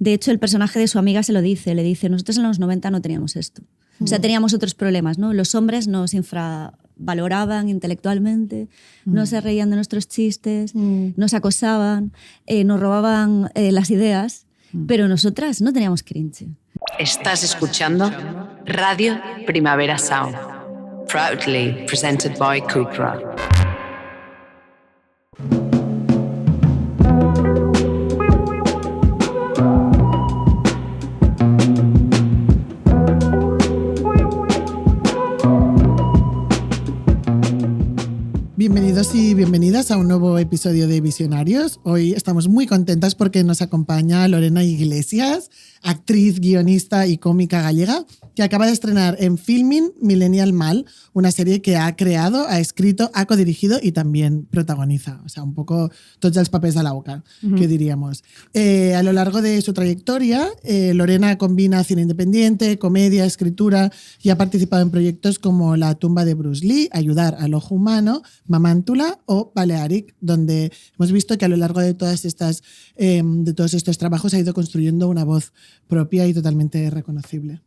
De hecho, el personaje de su amiga se lo dice, le dice, nosotros en los 90 no teníamos esto. O sea, teníamos otros problemas, ¿no? Los hombres nos infravaloraban intelectualmente, no se reían de nuestros chistes, nos acosaban, nos robaban las ideas, pero nosotras no teníamos cringe. Estás escuchando Radio Primavera Sound, proudly presented by Cupra. Bienvenidos y bienvenidas a un nuevo episodio de Visionarios. Hoy estamos muy contentas porque nos acompaña Lorena Iglesias, actriz, guionista y cómica gallega, que acaba de estrenar en Filmin Millennial Mal, una serie que ha creado, ha escrito, ha codirigido y también protagoniza. O sea, un poco tots els papers de la boca, que diríamos. A lo largo de su trayectoria, Lorena combina cine independiente, comedia, escritura y ha participado en proyectos como La tumba de Bruce Lee, Ayudar al ojo humano, Mamántula o Balearic, donde hemos visto que a lo largo de todos estos trabajos ha ido construyendo una voz propia y totalmente reconocible.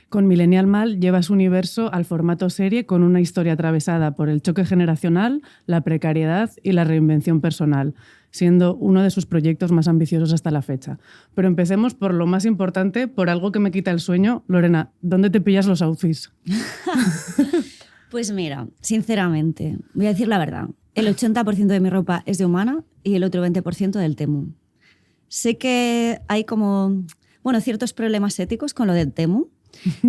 Con Millennial Mal lleva su universo al formato serie con una historia atravesada por el choque generacional, la precariedad y la reinvención personal, siendo uno de sus proyectos más ambiciosos hasta la fecha. Pero empecemos por lo más importante, por algo que me quita el sueño. Lorena, ¿dónde te pillas los outfits? Pues mira, sinceramente, voy a decir la verdad. El 80% de mi ropa es de Humana y el otro 20% del Temu. Sé que hay ciertos problemas éticos con lo del Temu,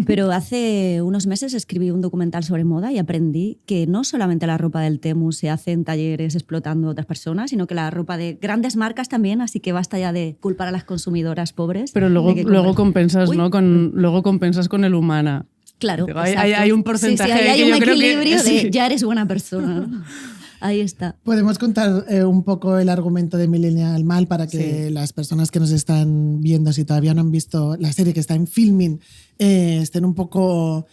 pero hace unos meses escribí un documental sobre moda y aprendí que no solamente la ropa del Temu se hace en talleres explotando a otras personas, sino que la ropa de grandes marcas también, así que basta ya de culpar a las consumidoras pobres. Pero luego compensas, ¿no? Luego compensas con el Humana. Claro, hay un porcentaje hay que un yo creo equilibrio que de ya eres buena persona. Ahí está. Podemos contar un poco el argumento de Millennial Mal para que las personas que nos están viendo, si todavía no han visto la serie que está en Filmin, estén un poco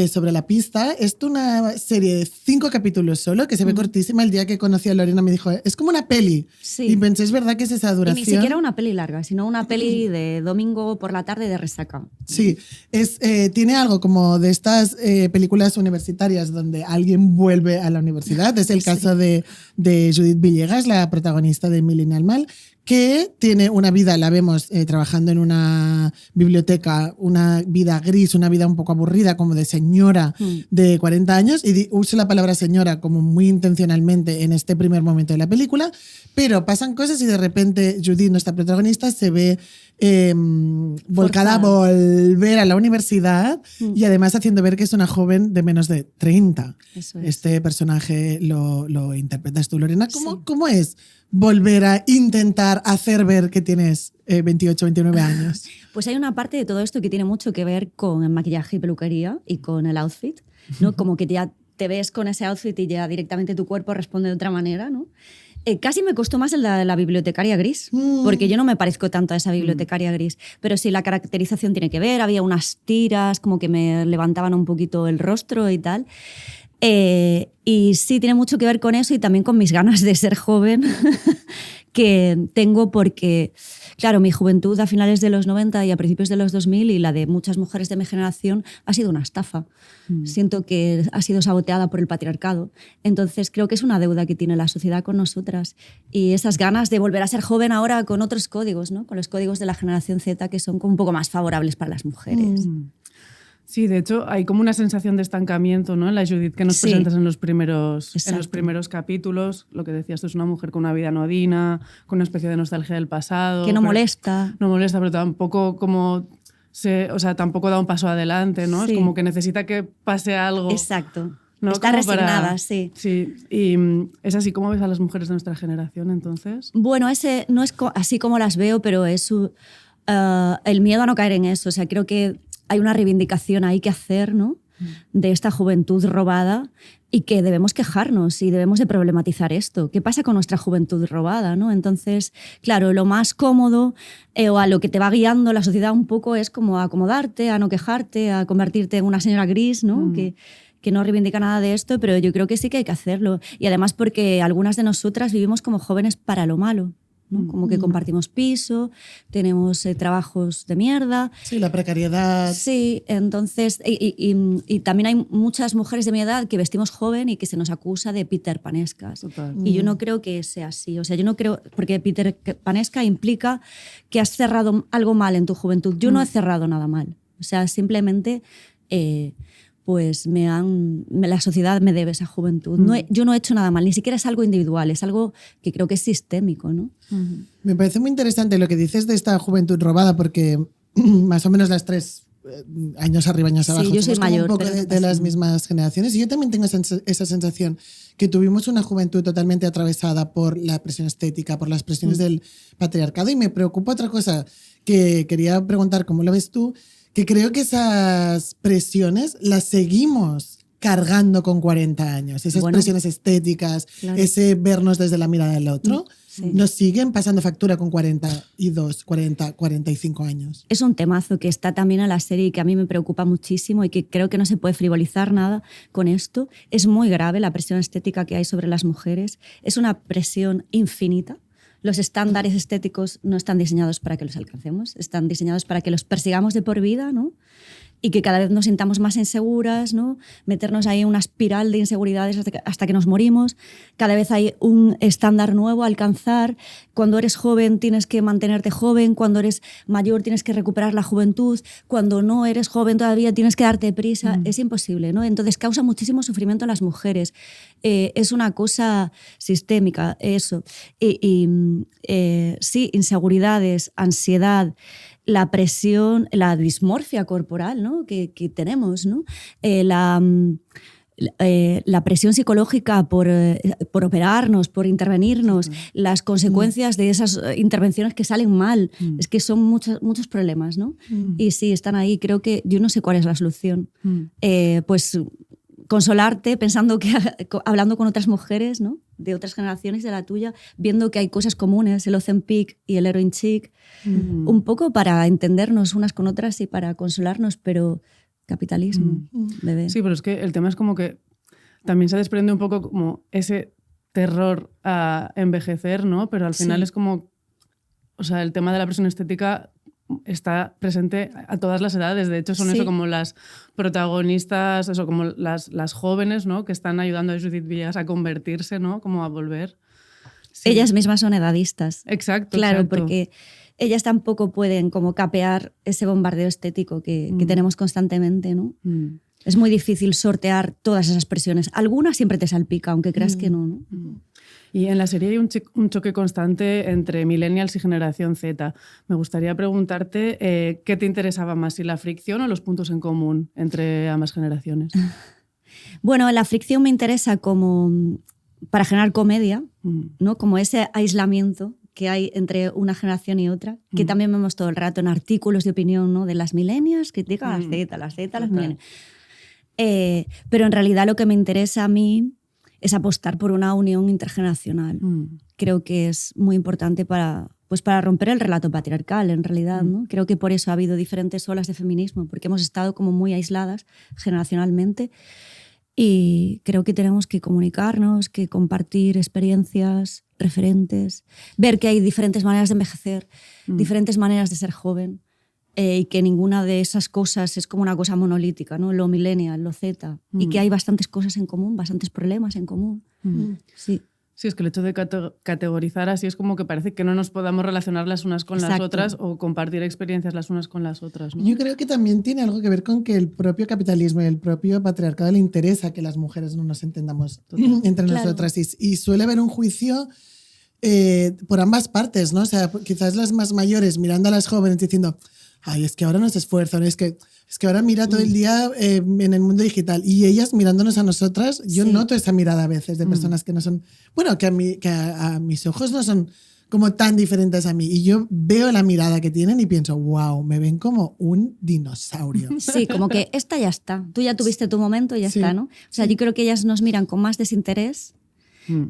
sobre la pista. Es una serie de 5 capítulos solo, que se ve cortísima. El día que conocí a Lorena me dijo, es como una peli. Sí. Y pensé, es verdad que es esa duración. Y ni siquiera una peli larga, sino una peli de domingo por la tarde de resaca. Sí, tiene algo como de estas películas universitarias donde alguien vuelve a la universidad. Es el caso de Judith Villegas, la protagonista de Millennial Mal, que tiene una vida, la vemos trabajando en una biblioteca, una vida gris, una vida un poco aburrida, como de señora de 40 años, y uso la palabra señora como muy intencionalmente en este primer momento de la película, pero pasan cosas y de repente Judith, nuestra protagonista, se ve volcada a volver a la universidad y además haciendo ver que es una joven de menos de 30. Eso es. Este personaje lo interpretas tú, Lorena. ¿Cómo es volver a intentar hacer ver que tienes 28, 29 años? Pues hay una parte de todo esto que tiene mucho que ver con el maquillaje y peluquería y con el outfit, ¿no? Como que ya te ves con ese outfit y ya directamente tu cuerpo responde de otra manera, ¿no? Casi me costó más la bibliotecaria gris, porque yo no me parezco tanto a esa bibliotecaria gris, pero sí la caracterización tiene que ver, había unas tiras como que me levantaban un poquito el rostro y tal. Y sí, tiene mucho que ver con eso y también con mis ganas de ser joven que tengo porque, claro, mi juventud a finales de los 90 y a principios de los 2000 y la de muchas mujeres de mi generación ha sido una estafa. Siento que ha sido saboteada por el patriarcado. Entonces creo que es una deuda que tiene la sociedad con nosotras y esas ganas de volver a ser joven ahora con otros códigos, ¿no? Con los códigos de la generación Z que son como un poco más favorables para las mujeres. Sí, de hecho, hay como una sensación de estancamiento, ¿no? En la Judith que nos presentas en los primeros capítulos. Lo que decías tú, es una mujer con una vida anodina, con una especie de nostalgia del pasado. Que no molesta. No molesta, pero tampoco tampoco da un paso adelante, ¿no? Sí. Es como que necesita que pase algo. Exacto. ¿No? Está como resignada, sí. Sí. Y es así como ves a las mujeres de nuestra generación, entonces. Bueno, ese no es así como las veo, pero es el miedo a no caer en eso. O sea, creo que hay una reivindicación ahí que hacer, ¿no? De esta juventud robada y que debemos quejarnos y debemos de problematizar esto. ¿Qué pasa con nuestra juventud robada, ¿no? Entonces, claro, lo más cómodo o a lo que te va guiando la sociedad un poco es como a acomodarte, a no quejarte, a convertirte en una señora gris, ¿no? Que no reivindica nada de esto, pero yo creo que sí que hay que hacerlo. Y además porque algunas de nosotras vivimos como jóvenes para lo malo. ¿no? Como que compartimos piso, tenemos trabajos de mierda. Sí, la precariedad. Sí, entonces, y también hay muchas mujeres de mi edad que vestimos joven y que se nos acusa de Peter Panescas. Total. Y yo no creo que sea así. O sea, yo no creo, porque Peter Panesca implica que has cerrado algo mal en tu juventud. Yo no he cerrado nada mal. O sea, simplemente pues la sociedad me debe esa juventud. Yo no he hecho nada mal, ni siquiera es algo individual, es algo que creo que es sistémico, ¿no? Me parece muy interesante lo que dices de esta juventud robada, porque más o menos las 3 años arriba, años abajo, yo soy somos como mayor, un poco de las mismas generaciones. Y yo también tengo esa sensación que tuvimos una juventud totalmente atravesada por la presión estética, por las presiones del patriarcado. Y me preocupa otra cosa que quería preguntar, ¿cómo lo ves tú? Que creo que esas presiones las seguimos cargando con 40 años. Esas presiones estéticas, claro. ese vernos desde la mirada del otro, sí. nos siguen pasando factura con 42, 40, 45 años. Es un temazo que está también en la serie y que a mí me preocupa muchísimo y que creo que no se puede frivolizar nada con esto. Es muy grave la presión estética que hay sobre las mujeres. Es una presión infinita. Los estándares estéticos no están diseñados para que los alcancemos, están diseñados para que los persigamos de por vida, ¿no? Y que cada vez nos sintamos más inseguras, ¿no? Meternos ahí en una espiral de inseguridades hasta que nos morimos. Cada vez hay un estándar nuevo a alcanzar. Cuando eres joven tienes que mantenerte joven, cuando eres mayor tienes que recuperar la juventud, cuando no eres joven todavía tienes que darte prisa. Es imposible, ¿no? Entonces causa muchísimo sufrimiento en las mujeres. Es una cosa sistémica, eso. Sí, inseguridades, ansiedad, la presión, la dismorfia corporal, ¿no? que tenemos, ¿no? La presión psicológica por operarnos, por intervenirnos, las consecuencias de esas intervenciones que salen mal. Es que son muchos problemas, ¿no? Y sí, están ahí. Creo que yo no sé cuál es la solución. Pues consolarte pensando que, hablando con otras mujeres, ¿no? De otras generaciones de la tuya, viendo que hay cosas comunes, el Ozempic y el Heroin Chic, un poco para entendernos unas con otras y para consolarnos, pero capitalismo, bebé. Sí, pero es que el tema es como que también se desprende un poco como ese terror a envejecer, ¿no? Pero al final es como, o sea, el tema de la presión estética está presente a todas las edades. De hecho, son eso como las protagonistas, eso como las jóvenes, ¿no? Que están ayudando a Judith Villegas a convertirse, ¿no? Como a volver. Sí. Ellas mismas son edadistas. Exacto. Claro, exacto. porque ellas tampoco pueden como capear ese bombardeo estético que tenemos constantemente, ¿no? Es muy difícil sortear todas esas presiones. Algunas siempre te salpica, aunque creas que no, ¿no? Y en la serie hay un choque constante entre millennials y generación Z. Me gustaría preguntarte qué te interesaba más, si la fricción o los puntos en común entre ambas generaciones. Bueno, la fricción me interesa como para generar comedia, ¿no? Como ese aislamiento que hay entre una generación y otra, que también vemos todo el rato en artículos de opinión, ¿no? De las millennials, critican a las Z, las millennials. Pero en realidad lo que me interesa a mí es apostar por una unión intergeneracional. Creo que es muy importante para romper el relato patriarcal, en realidad, ¿no? Creo que por eso ha habido diferentes olas de feminismo, porque hemos estado como muy aisladas generacionalmente y creo que tenemos que comunicarnos, que compartir experiencias, referentes, ver que hay diferentes maneras de envejecer, diferentes maneras de ser joven, y que ninguna de esas cosas es como una cosa monolítica, ¿no? Lo millennial, lo Z, y que hay bastantes cosas en común, bastantes problemas en común. Sí. Sí, es que el hecho de categorizar así es como que parece que no nos podamos relacionar las unas con las otras o compartir experiencias las unas con las otras, ¿no? Yo creo que también tiene algo que ver con que el propio capitalismo y el propio patriarcado le interesa que las mujeres no nos entendamos entre nosotras y suele haber un juicio por ambas partes, ¿no? O sea, quizás las más mayores mirando a las jóvenes diciendo, ay, es que ahora no se esfuerzan, es que ahora mira todo el día en el mundo digital. Y ellas mirándonos a nosotras, yo noto esa mirada a veces de personas que no son, bueno, que a mis ojos no son como tan diferentes a mí. Y yo veo la mirada que tienen y pienso, wow, me ven como un dinosaurio. Sí, como que esta ya está. Tú ya tuviste tu momento y ya está, ¿no? O sea, yo creo que ellas nos miran con más desinterés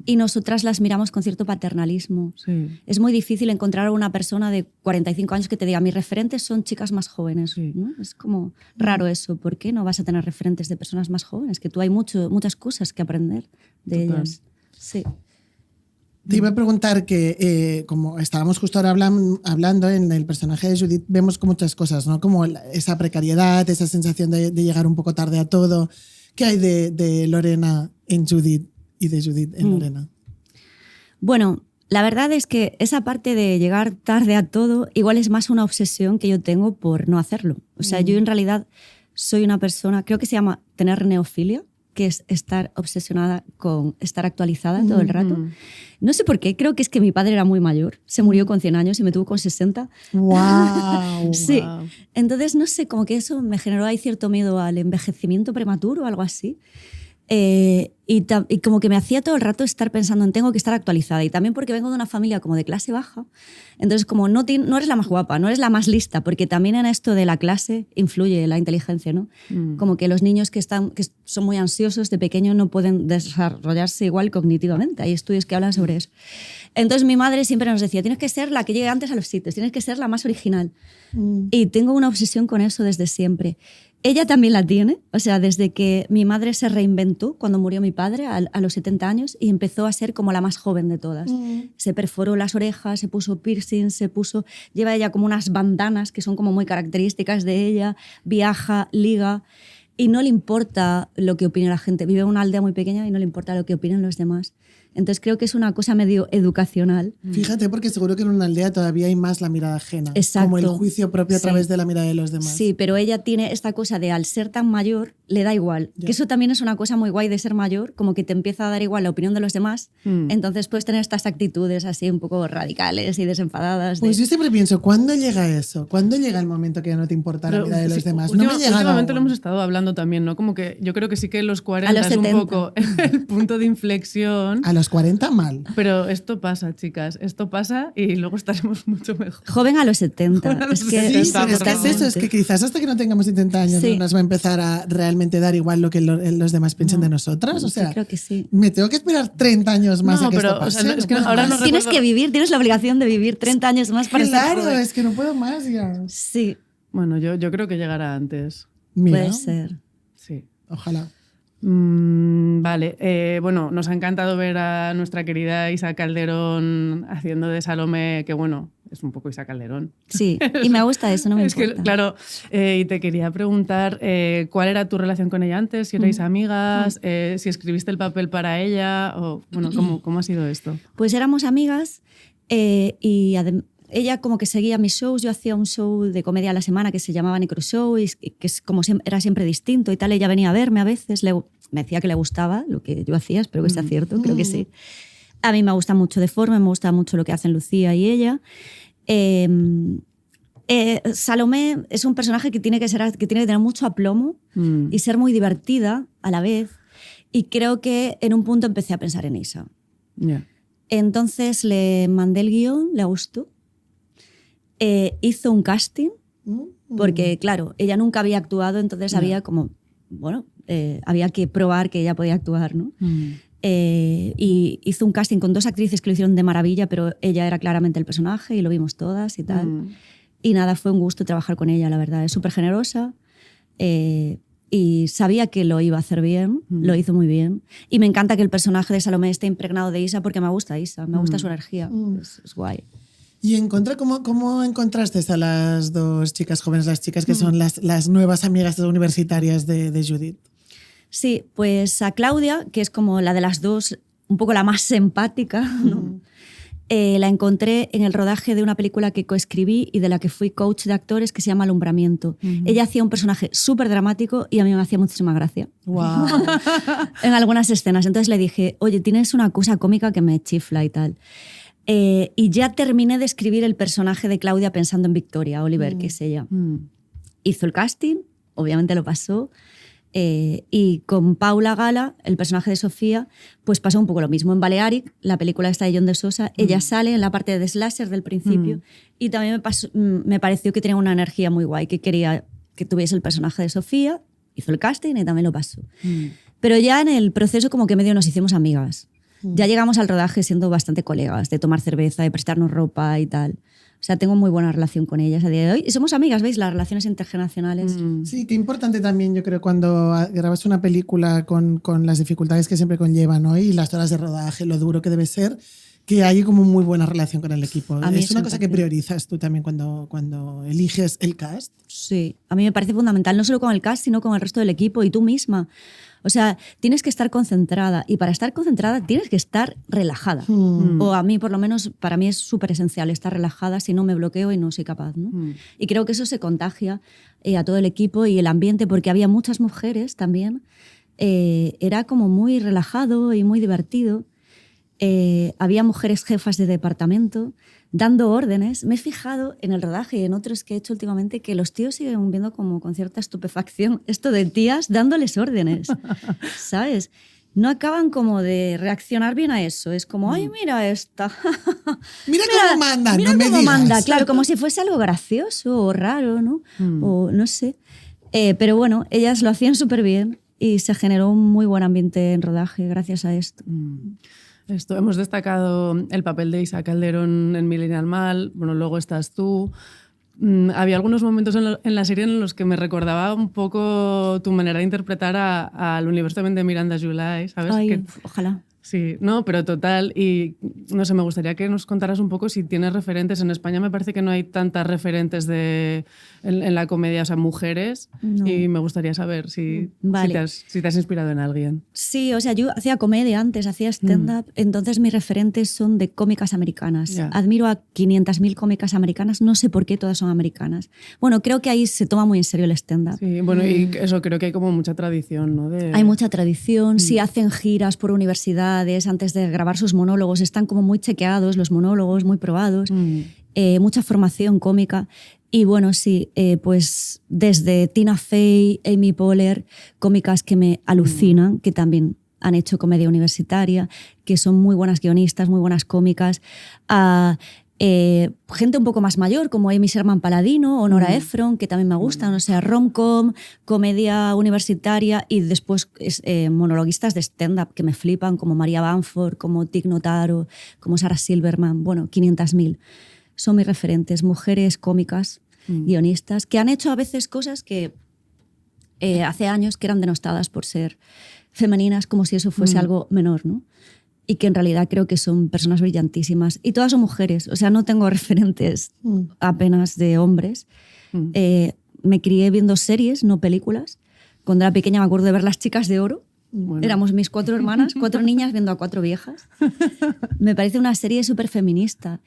y nosotras las miramos con cierto paternalismo. Sí. Es muy difícil encontrar a una persona de 45 años que te diga, mis referentes son chicas más jóvenes. Sí. ¿No? Es como raro eso. ¿Por qué no vas a tener referentes de personas más jóvenes? Que tú hay muchas cosas que aprender de ellas. Sí. Te iba a preguntar que, como estábamos justo ahora hablando, en el personaje de Judith vemos como muchas cosas, ¿no? Como esa precariedad, esa sensación de llegar un poco tarde a todo. ¿Qué hay de Lorena en Judith y de Judith en Lorena? Bueno, la verdad es que esa parte de llegar tarde a todo igual es más una obsesión que yo tengo por no hacerlo. O sea, yo en realidad soy una persona, creo que se llama tener neofilia, que es estar obsesionada con estar actualizada todo el rato. No sé por qué, creo que es que mi padre era muy mayor, se murió con 100 años y me tuvo con 60. ¡Wow! Sí, Wow. entonces no sé, como que eso me generó ahí cierto miedo al envejecimiento prematuro o algo así. Y como que me hacía todo el rato estar pensando en tengo que estar actualizada. Y también porque vengo de una familia como de clase baja. Entonces, como no eres la más guapa, no eres la más lista, porque también en esto de la clase influye la inteligencia, ¿no? Como que los niños que son muy ansiosos de pequeño no pueden desarrollarse igual cognitivamente. Hay estudios que hablan sobre eso. Entonces, mi madre siempre nos decía, tienes que ser la que llegue antes a los sitios, tienes que ser la más original. Y tengo una obsesión con eso desde siempre. Ella también la tiene, o sea, desde que mi madre se reinventó cuando murió mi padre a los 70 años y empezó a ser como la más joven de todas. Se perforó las orejas, se puso piercing, lleva ella como unas bandanas que son como muy características de ella, viaja, liga y no le importa lo que opine la gente. Vive en una aldea muy pequeña y no le importa lo que opinen los demás. Entonces creo que es una cosa medio educacional. Fíjate, porque seguro que en una aldea todavía hay más la mirada ajena. Exacto. Como el juicio propio a través de la mirada de los demás. Sí, pero ella tiene esta cosa de al ser tan mayor, le da igual. Ya. Que eso también es una cosa muy guay de ser mayor, como que te empieza a dar igual la opinión de los demás. Entonces puedes tener estas actitudes así un poco radicales y desenfadadas. Pues yo siempre pienso, ¿cuándo llega eso? ¿Cuándo llega el momento que ya no te importa la mirada de los demás? No me ha llegado Últimamente aún. lo hemos estado hablando también, ¿no? Como que yo creo que sí que los 40 A los es un 70. poco el punto de inflexión. A los 40 mal. Pero esto pasa, chicas. Esto pasa y luego estaremos mucho mejor. Joven a los 70. Joven a los Es que, 70, Sí, pero es que es eso, es que quizás hasta que no tengamos 70 años Sí. no nos va a empezar a realmente dar igual lo que los demás piensen de nosotras. O sea, sí, creo que sí. me tengo que esperar 30 años más No, a que pero, esto pase. o sea, no, es que puedo ahora más. no Tienes recuerdo- que vivir, tienes la obligación de vivir 30 años más para estar Claro, joven. es que no puedo más ya. Sí, Bueno, yo creo que llegará antes. Mira, puede ser. Sí. ojalá. Vale, bueno, nos ha encantado ver a nuestra querida Isa Calderón haciendo de Salomé, que bueno, es un poco Isa Calderón. Sí, y me gusta eso, no me Es que, importa. claro, y te quería preguntar cuál era tu relación con ella antes, si erais amigas, si escribiste el papel para ella, o bueno, ¿cómo ha sido esto? Pues éramos amigas y ella como que seguía mis shows. Yo hacía un show de comedia a la semana que se llamaba Necro Show y que es como era siempre distinto y tal. Ella venía a verme a veces, me decía que le gustaba lo que yo hacía, espero que sea cierto, creo que sí. A mí me gusta mucho Deforme, me gusta mucho lo que hacen Lucía y ella. Salomé es un personaje que tiene que tener mucho aplomo y ser muy divertida a la vez. Y creo que en un punto empecé a pensar en Isa. Ya. Entonces le mandé el guión, le gustó. Hizo un casting, porque claro, ella nunca había actuado, entonces había como, bueno, había que probar que ella podía actuar, ¿no? Y hizo un casting con 2 actrices que lo hicieron de maravilla, pero ella era claramente el personaje y lo vimos todas y tal. Y nada, fue un gusto trabajar con ella, la verdad. Es súper generosa y sabía que lo iba a hacer bien, lo hizo muy bien. Y me encanta que el personaje de Salomé esté impregnado de Isa porque me gusta Isa, me gusta su energía, es guay. Y en contra, ¿cómo encontraste a las 2 chicas jóvenes, las chicas que son las nuevas amigas universitarias de Judith? Sí, pues a Claudia, que es como la de las 2, un poco la más empática, ¿no? La encontré en el rodaje de una película que coescribí y de la que fui coach de actores que se llama Alumbramiento. Ella hacía un personaje súper dramático y a mí me hacía muchísima gracia. Wow. En algunas escenas. Entonces le dije, oye, tienes una cosa cómica que me chifla y tal. Y ya terminé de escribir el personaje de Claudia pensando en Victoria Oliver, que es ella. Hizo el casting, obviamente lo pasó. Y con Paula Gala, el personaje de Sofía, pues pasó un poco lo mismo. En Balearic, la película esta de John de Sosa, ella sale en la parte de slasher del principio y también me pareció que tenía una energía muy guay, que quería que tuviese el personaje de Sofía, hizo el casting y también lo pasó. Pero ya en el proceso como que medio nos hicimos amigas. Ya llegamos al rodaje siendo bastante colegas, de tomar cerveza, de prestarnos ropa y tal. O sea, tengo muy buena relación con ellas a día de hoy. Y somos amigas, ¿veis? Las relaciones intergeneracionales. Sí, qué importante también, yo creo, cuando grabas una película con las dificultades que siempre conlleva, ¿no? Y las horas de rodaje, lo duro que debe ser, que hay como muy buena relación con el equipo. A mí ¿Es una eso me cosa que parece. priorizas tú también cuando eliges el cast? Sí, a mí me parece fundamental, no solo con el cast, sino con el resto del equipo y tú misma. O sea, tienes que estar concentrada y para estar concentrada tienes que estar relajada. O a mí, por lo menos, para mí es súper esencial estar relajada, si no me bloqueo y no soy capaz, ¿no? Y creo que eso se contagia a todo el equipo y el ambiente, porque había muchas mujeres también. Era como muy relajado y muy divertido. Había mujeres jefas de departamento dando órdenes. Me he fijado en el rodaje y en otros que he hecho últimamente que los tíos siguen viendo como con cierta estupefacción esto de tías dándoles órdenes, ¿sabes? No acaban como de reaccionar bien a eso. Es como, ay, mira esta. Mira cómo manda, mira no me cómo digas. manda, claro, como si fuese algo gracioso o raro, ¿no? O no sé. Pero bueno, ellas lo hacían súper bien y se generó un muy buen ambiente en rodaje gracias a esto. Hemos destacado el papel de Isa Calderón en Millennial Mal, bueno, luego estás tú. Había algunos momentos en la serie en los que me recordaba un poco tu manera de interpretar al universo también de Miranda July, ¿sabes? Ay, ojalá. Sí, no, pero total. Y no sé, me gustaría que nos contaras un poco si tienes referentes. En España me parece que no hay tantas referentes en la comedia, o sea, mujeres. No. Y me gustaría saber si te has inspirado en alguien. Sí, o sea, yo hacía comedia antes, hacía stand-up, entonces mis referentes son de cómicas americanas. Ya. Admiro a 500.000 cómicas americanas, no sé por qué todas son americanas. Bueno, creo que ahí se toma muy en serio el stand-up. Sí, bueno, y eso creo que hay como mucha tradición, ¿no? Hay mucha tradición, sí hacen giras por universidades antes de grabar sus monólogos, están como muy chequeados los monólogos, muy probados, mucha formación cómica. Y bueno, sí, pues desde Tina Fey, Amy Poehler, cómicas que me alucinan, que también han hecho comedia universitaria, que son muy buenas guionistas, muy buenas cómicas, a gente un poco más mayor como Amy Sherman Paladino o Nora Ephron, que también me gustan, o sea, rom-com, comedia universitaria y después monologuistas de stand-up que me flipan, como Maria Bamford, como Tig Notaro, como Sarah Silverman, bueno, 500.000. Son mis referentes, mujeres cómicas, guionistas, que han hecho a veces cosas que hace años que eran denostadas por ser femeninas, como si eso fuese algo menor, ¿no? Y que en realidad creo que son personas brillantísimas. Y todas son mujeres, o sea, no tengo referentes apenas de hombres. Me crié viendo series, no películas. Cuando era pequeña me acuerdo de ver Las Chicas de Oro. Bueno. Éramos mis 4 hermanas, 4 niñas viendo a 4 viejas. Me parece una serie súper feminista.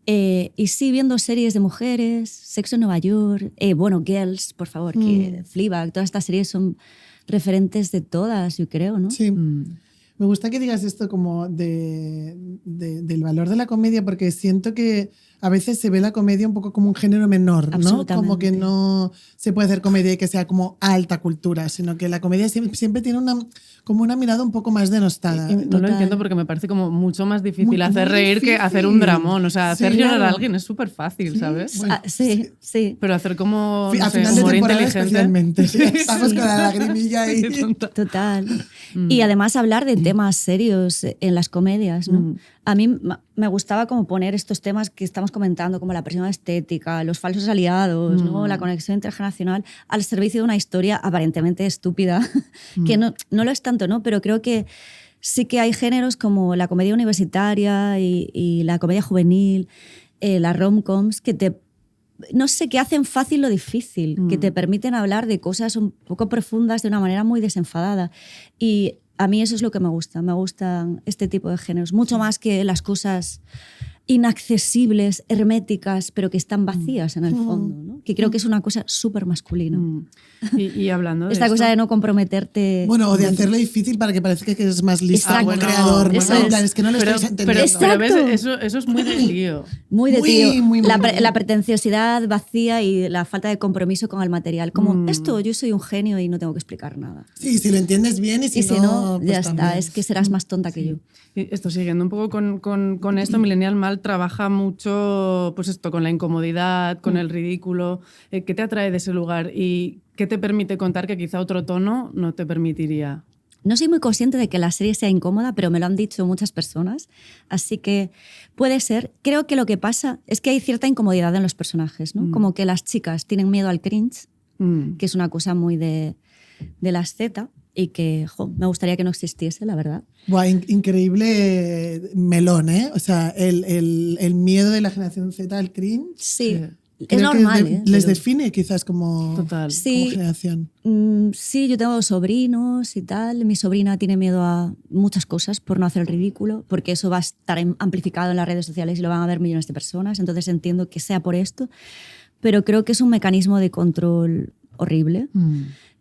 Y sí, viendo series de mujeres, Sexo en Nueva York, bueno, Girls, por favor, que Fleabag, todas estas series son referentes de todas, yo creo, ¿no? Sí. Me gusta que digas esto como del valor de la comedia, porque siento que a veces se ve la comedia un poco como un género menor, ¿no? Como que no se puede hacer comedia y que sea como alta cultura, sino que la comedia siempre tiene como una mirada un poco más denostada. No lo entiendo porque me parece como mucho más difícil hacer reír que hacer un dramón. O sea, hacer llorar a alguien es súper fácil, ¿sabes? Bueno, sí. Pero hacer como a final de humor temporada inteligente. especialmente. Sí. Estamos con la lagrimilla ahí. Total. Y además hablar de temas serios en las comedias, ¿no? A mí me gustaba como poner estos temas que estamos comentando, como la presión estética, los falsos aliados, ¿no? La conexión intergeneracional, al servicio de una historia aparentemente estúpida, que no lo es tanto, ¿no? Pero creo que sí que hay géneros como la comedia universitaria y la comedia juvenil, las rom-coms, que no sé, que hacen fácil lo difícil, que te permiten hablar de cosas un poco profundas de una manera muy desenfadada. Y a mí eso es lo que me gusta. Me gustan este tipo de géneros. Mucho más que las cosas inaccesibles, herméticas, pero que están vacías en el fondo, ¿no? Que creo que es una cosa súper masculina. Y hablando de esta cosa de no comprometerte... Bueno, o de hacerlo difícil para que parezca que es más listo como creador. ¿No? Es que no lo estáis entendiendo. Pero ves, eso es muy de tío. Muy de tío. Muy la pretenciosidad vacía y la falta de compromiso con el material. Como esto, yo soy un genio y no tengo que explicar nada. Sí, si lo entiendes bien y si no, pues ya también. está. Es que serás más tonta que yo. Y esto, siguiendo un poco con esto, Millennial Mal trabaja mucho pues esto, con la incomodidad, con el ridículo. ¿Qué te atrae de ese lugar y qué te permite contar que quizá otro tono no te permitiría? No soy muy consciente de que la serie sea incómoda, pero me lo han dicho muchas personas, así que puede ser. Creo que lo que pasa es que hay cierta incomodidad en los personajes, ¿no? Como que las chicas tienen miedo al cringe, que es una cosa muy de las Z, y que me gustaría que no existiese, la verdad. Buah, increíble melón, ¿eh? O sea, el miedo de la generación Z al cringe. Sí. Es Creo normal, que les define quizás como, Total. Sí. como generación. Sí, yo tengo sobrinos y tal. Mi sobrina tiene miedo a muchas cosas por no hacer el ridículo, porque eso va a estar amplificado en las redes sociales y lo van a ver millones de personas. Entonces entiendo que sea por esto, pero creo que es un mecanismo de control horrible.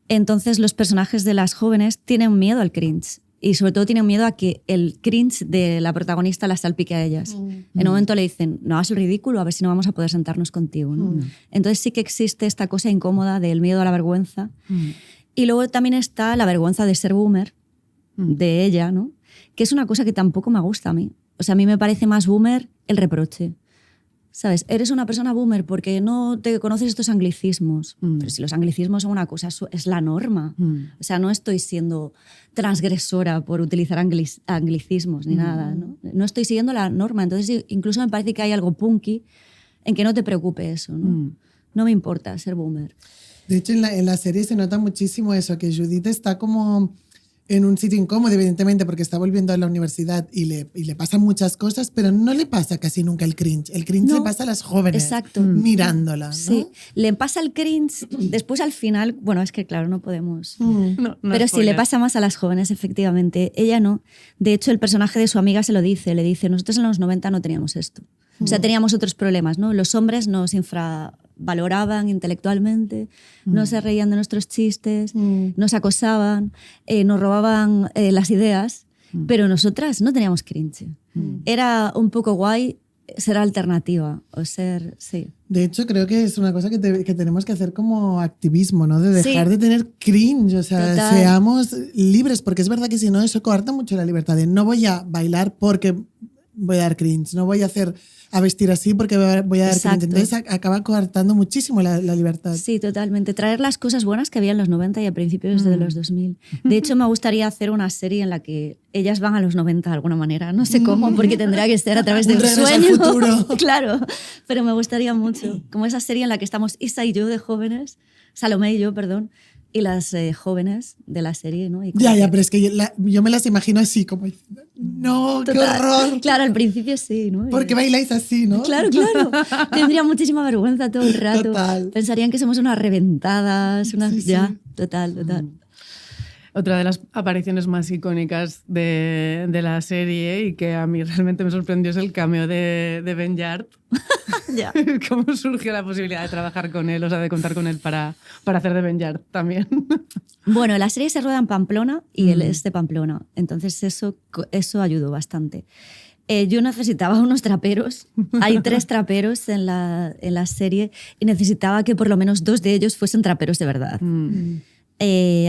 Entonces los personajes de las jóvenes tienen miedo al cringe. Y sobre todo tienen miedo a que el cringe de la protagonista las salpique a ellas. En un momento le dicen, no hagas el ridículo, a ver si no vamos a poder sentarnos contigo, ¿no? Entonces sí que existe esta cosa incómoda del miedo a la vergüenza. Y luego también está la vergüenza de ser boomer, de ella, ¿no? Que es una cosa que tampoco me gusta a mí. O sea, a mí me parece más boomer el reproche. ¿Sabes? Eres una persona boomer porque no te conoces estos anglicismos. Pero si los anglicismos son una cosa, es la norma. O sea, no estoy siendo transgresora por utilizar anglicismos ni nada, ¿no? No estoy siguiendo la norma. Entonces, incluso me parece que hay algo punky en que no te preocupe eso, ¿no? No me importa ser boomer. De hecho, en la serie se nota muchísimo eso, que Judith está como en un sitio incómodo, evidentemente, porque está volviendo a la universidad y le pasan muchas cosas, pero no le pasa casi nunca el cringe. El cringe le pasa a las jóvenes, exacto. mirándola, ¿no? Sí, le pasa el cringe, después al final, bueno, es que claro, no podemos... No pero sí, le pasa más a las jóvenes, efectivamente. Ella no. De hecho, el personaje de su amiga se lo dice, le dice, nosotros en los 90 no teníamos esto. O sea, teníamos otros problemas, ¿no? Los hombres nos infravaloraban intelectualmente, no se reían de nuestros chistes, nos acosaban, nos robaban las ideas, pero nosotras no teníamos cringe. Era un poco guay ser alternativa o ser, sí. De hecho, creo que es una cosa que tenemos que hacer como activismo, ¿no? De dejar de tener cringe, o sea, total. Seamos libres, porque es verdad que si no, eso coarta mucho la libertad de no voy a bailar porque voy a dar cringe, no voy a vestir así porque voy a dar cringe. Entonces acaba coartando muchísimo la libertad. Sí, totalmente. Traer las cosas buenas que había en los 90 y a principios de los 2000. De hecho, me gustaría hacer una serie en la que ellas van a los 90 de alguna manera. No sé cómo, porque tendría que ser a través del regreso al sueño. futuro. Claro, pero me gustaría mucho. Como esa serie en la que estamos Isa y yo de jóvenes, Salomé y yo, perdón, y las jóvenes de la serie, ¿no? Y Ya, pero es que yo me las imagino así, como, no, total. qué horror. Claro, al principio sí, ¿no? ¿Por qué bailáis así, no? Claro. Tendría muchísima vergüenza todo el rato. Total. Pensarían que somos unas reventadas, unas... Sí, ya, sí. total. Otra de las apariciones más icónicas de la serie y que a mí realmente me sorprendió es el cameo de Ben Yard. Ya. ¿Cómo surgió la posibilidad de trabajar con él, o sea, de contar con él para hacer de Ben Yard también? Bueno, la serie se rueda en Pamplona y él es de Pamplona, entonces eso ayudó bastante. Yo necesitaba unos traperos, hay 3 traperos en la serie y necesitaba que por lo menos 2 de ellos fuesen traperos de verdad.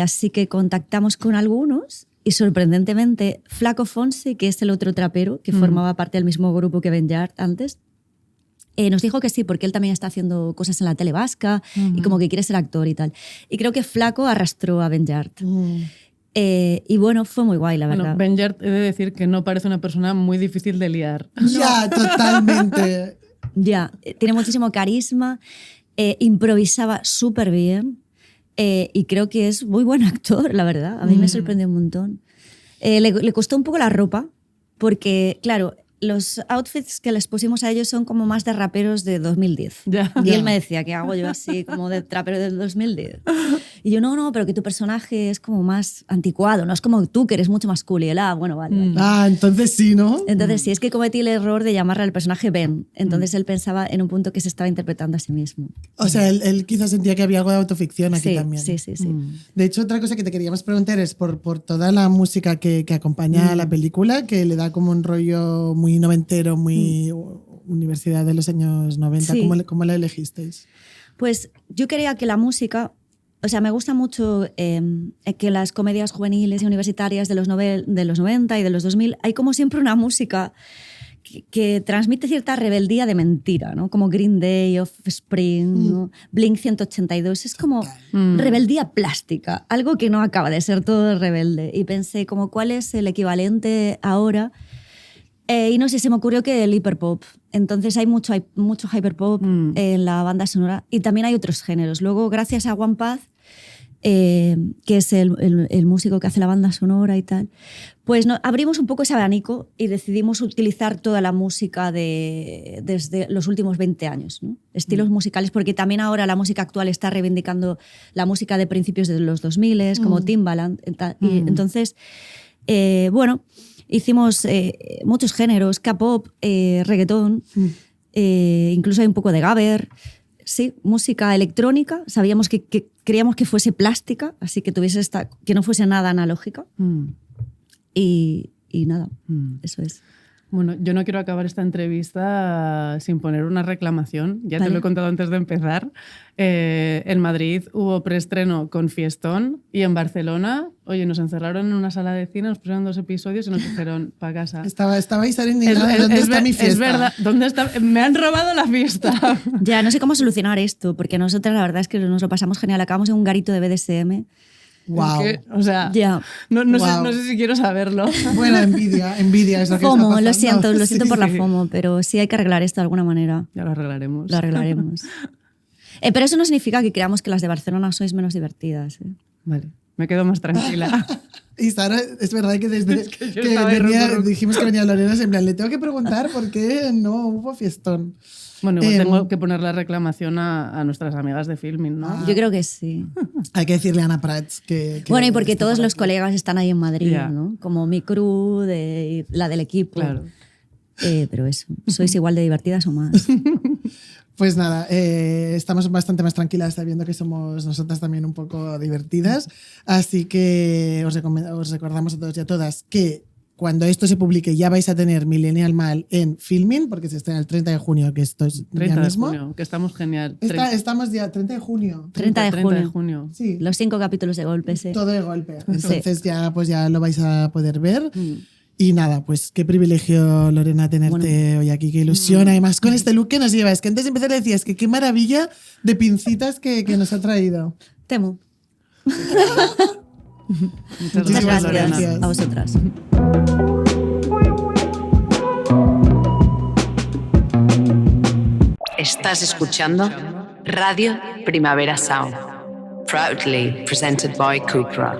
Así que contactamos con algunos y sorprendentemente Flaco Fonsi, que es el otro trapero que formaba parte del mismo grupo que Ben Yard antes, nos dijo que sí, porque él también está haciendo cosas en la tele vasca y como que quiere ser actor y tal. Y creo que Flaco arrastró a Ben Yard. Y bueno, fue muy guay, la verdad. Bueno, Ben Yard, he de decir que no parece una persona muy difícil de liar. Ya, totalmente. Ya, tiene muchísimo carisma, improvisaba súper bien y creo que es muy buen actor, la verdad. A mí me sorprendió un montón. Le costó un poco la ropa porque, claro, los outfits que les pusimos a ellos son como más de raperos de 2010. Ya. Y él me decía, ¿qué hago yo así como de trapero del 2010? Y yo, no, pero que tu personaje es como más anticuado, no es como tú, que eres mucho más cool. Y él, bueno, vale. Entonces sí, ¿no? Entonces sí, es que cometí el error de llamarle al personaje Ben. Entonces él pensaba en un punto que se estaba interpretando a sí mismo. O sea, él quizás sentía que había algo de autoficción aquí también. Sí. De hecho, otra cosa que te queríamos preguntar es por toda la música que acompaña a la película, que le da como un rollo muy noventero, muy universidad de los años 90. Sí. ¿Cómo la elegisteis? Pues yo quería que la música... O sea, me gusta mucho que las comedias juveniles y universitarias de los 90 y de los 2000 hay como siempre una música que transmite cierta rebeldía de mentira, ¿no? Como Green Day, Offspring, ¿no? Blink 182. Es como rebeldía plástica, algo que no acaba de ser todo rebelde. Y pensé, como, ¿cuál es el equivalente ahora? Y no sé, se me ocurrió que el hiperpop. Entonces hay mucho hyperpop en la banda sonora y también hay otros géneros. Luego, gracias a One Path, que es el músico que hace la banda sonora y tal, pues abrimos un poco ese abanico y decidimos utilizar toda la música desde los últimos 20 años, ¿no? Estilos musicales, porque también ahora la música actual está reivindicando la música de principios de los 2000, como Timbaland. Y entonces, bueno, hicimos muchos géneros, K-pop, reggaetón, incluso hay un poco de gabber. Sí, música electrónica. Sabíamos que queríamos que fuese plástica, así que que no fuese nada analógica. Y nada, eso es. Bueno, yo no quiero acabar esta entrevista sin poner una reclamación. Ya te lo he contado antes de empezar. En Madrid hubo preestreno con Fiestón y en Barcelona, oye, nos encerraron en una sala de cine, nos pusieron 2 episodios y nos dijeron para casa. Estabais indignada. ¿Dónde está mi fiesta? Es verdad, ¿dónde está? Me han robado la fiesta. Ya, no sé cómo solucionar esto, porque nosotros la verdad es que nos lo pasamos genial. Acabamos en un garito de BDSM. Wow. O sea, yeah. no sé si quiero saberlo. Bueno, envidia es lo que FOMO, está pasando. lo siento por la FOMO, pero sí hay que arreglar esto de alguna manera. Ya lo arreglaremos. Lo arreglaremos. Pero eso no significa que creamos que las de Barcelona sois menos divertidas. Vale, me quedo más tranquila. Y Sara, es verdad que desde dijimos que venía Lorena, en plan, le tengo que preguntar por qué no hubo fiestón. Bueno, igual tengo que poner la reclamación a nuestras amigas de Filmin, ¿no? Yo creo que sí. Hay que decirle a Ana Prats que bueno, y porque todos los aquí. colegas están ahí en Madrid, Yeah. ¿no? Como mi crew, la del equipo. Claro. Pero eso, ¿sois igual de divertidas o más? Pues nada, estamos bastante más tranquilas sabiendo que somos nosotras también un poco divertidas. Así que os recordamos a todos y a todas que cuando esto se publique ya vais a tener Millennial Mal en Filmin, porque se estrena el 30 de junio, que esto es 30 ya de mismo. junio, que estamos genial. Estamos ya, 30 de junio. 30 de junio. Sí. Los 5 capítulos de golpe, sí. Todo de golpe. Entonces ya lo vais a poder ver. Y nada, pues qué privilegio, Lorena, tenerte hoy aquí, qué ilusión. Además, con este look que nos llevas, que antes de empezar decías que qué maravilla de pincitas que nos ha traído. Temo. Muchas gracias Lorena. a vosotras. Estás escuchando Radio Primavera Sound, proudly presented by Cupra.